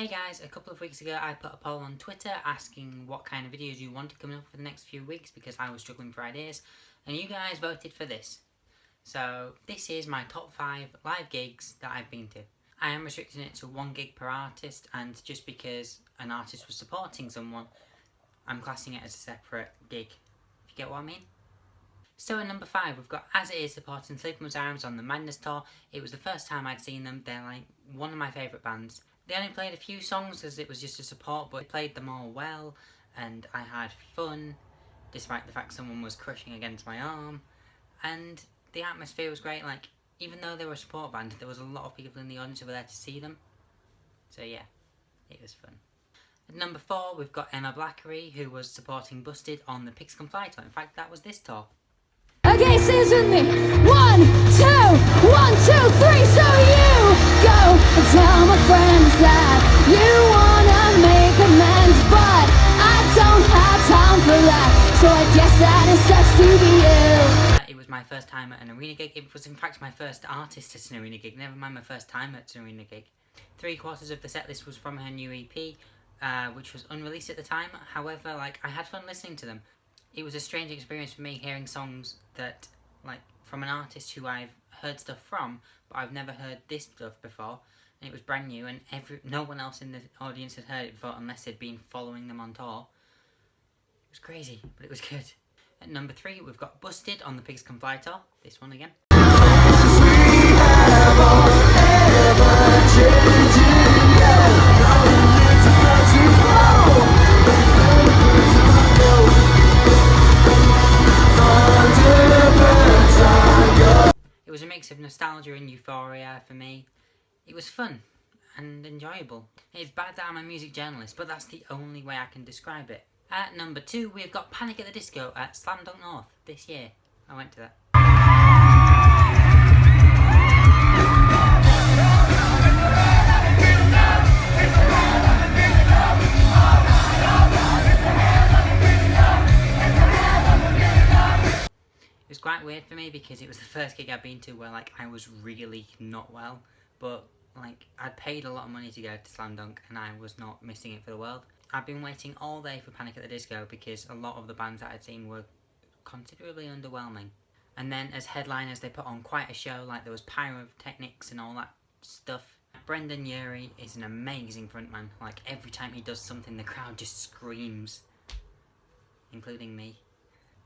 Hey guys, a couple of weeks ago I put a poll on Twitter asking what kind of videos you wanted coming up for the next few weeks because I was struggling for ideas, and you guys voted for this. So this is my top 5 live gigs that I've been to. I am restricting it to 1 gig per artist, and just because an artist was supporting someone, I'm classing it as a separate gig, if you get what I mean. So at number 5 we've got As It Is supporting Sleeping Arms on the Madness tour. It was the first time I'd seen them. They're like one of my favourite bands. They only played a few songs as it was just a support, but they played them all well and I had fun despite the fact someone was crushing against my arm, and the atmosphere was great. Like, even though they were a support band, there was a lot of people in the audience who were there to see them, so yeah, it was fun. At number 4 we've got Emma Blackery, who was supporting Busted on the Pigs Can Fly tour. In fact, that was this tour. Okay, sing with me. 1, 2, 1, 2, 3. So you go and tell my friends that you wanna make amends, but I don't have time for that. So I guess that it sucks to be you. It was my first time at an arena gig. It was in fact my first artist at an arena gig. Never mind my first time at an arena gig. 3/4 of the set list was from her new EP, which was unreleased at the time. However, like, I had fun listening to them. It was a strange experience for me hearing songs that, like, from an artist who I've heard stuff from, but I've never heard this stuff before, and it was brand new, and no one else in the audience had heard it before unless they'd been following them on tour. It was crazy, but it was good. At number 3 we've got Busted on the Pigs Can Fly tour, this one again. It was a mix of nostalgia and euphoria for me. It was fun and enjoyable. It's bad that I'm a music journalist, but that's the only way I can describe it. At number 2 we've got Panic at the Disco at Slam Dunk North this year. I went to that. It was quite weird for me because it was the first gig I'd been to where, like, I was really not well, but, like, I'd paid a lot of money to go to Slam Dunk and I was not missing it for the world. I've been waiting all day for Panic at the Disco because a lot of the bands that I'd seen were considerably underwhelming. And then as headliners they put on quite a show. Like, there was pyrotechnics and all that stuff. Brendan Urie is an amazing frontman. Like, every time he does something the crowd just screams, including me.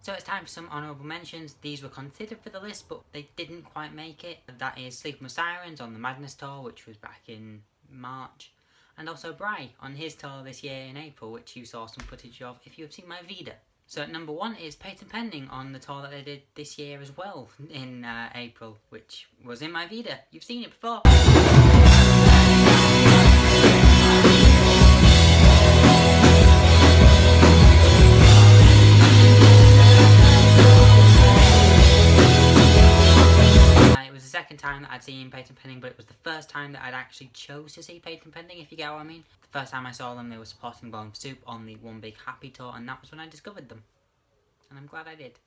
So it's time for some honourable mentions. These were considered for the list, but they didn't quite make it. That is Sleeping with Sirens on the Madness tour, which was back in March. And also Bry on his tour this year in April, which you saw some footage of if you have seen my Vida. So at number 1 is Patent Pending on the tour that they did this year as well in April, which was in my Vida. You've seen it before. Second time that I'd seen Patent Pending, but it was the first time that I'd actually chose to see Patent Pending, if you get what I mean. The first time I saw them, they were supporting Bone Soup on the One Big Happy tour, and that was when I discovered them, and I'm glad I did.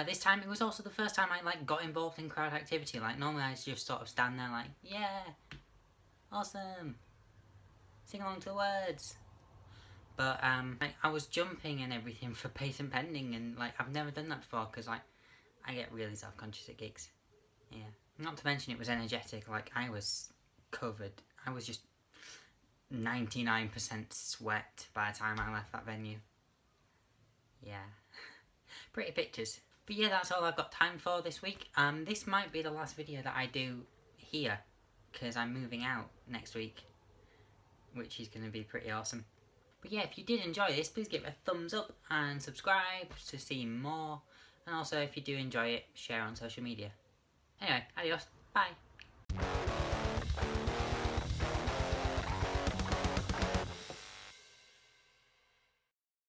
This time it was also the first time I, like, got involved in crowd activity. Like, normally I just sort of stand there like, yeah, awesome, sing along to the words. But I was jumping and everything for Patent Pending, and, like, I've never done that before because, like, I get really self-conscious at gigs. Yeah. Not to mention it was energetic. Like, I was covered. I was just 99% sweat by the time I left that venue. Yeah. Pretty pictures. But yeah, that's all I've got time for this week. This might be the last video that I do here, because I'm moving out next week, which is going to be pretty awesome. But yeah, if you did enjoy this, please give it a thumbs up and subscribe to see more. And also, if you do enjoy it, share on social media. Anyway, adios. Bye.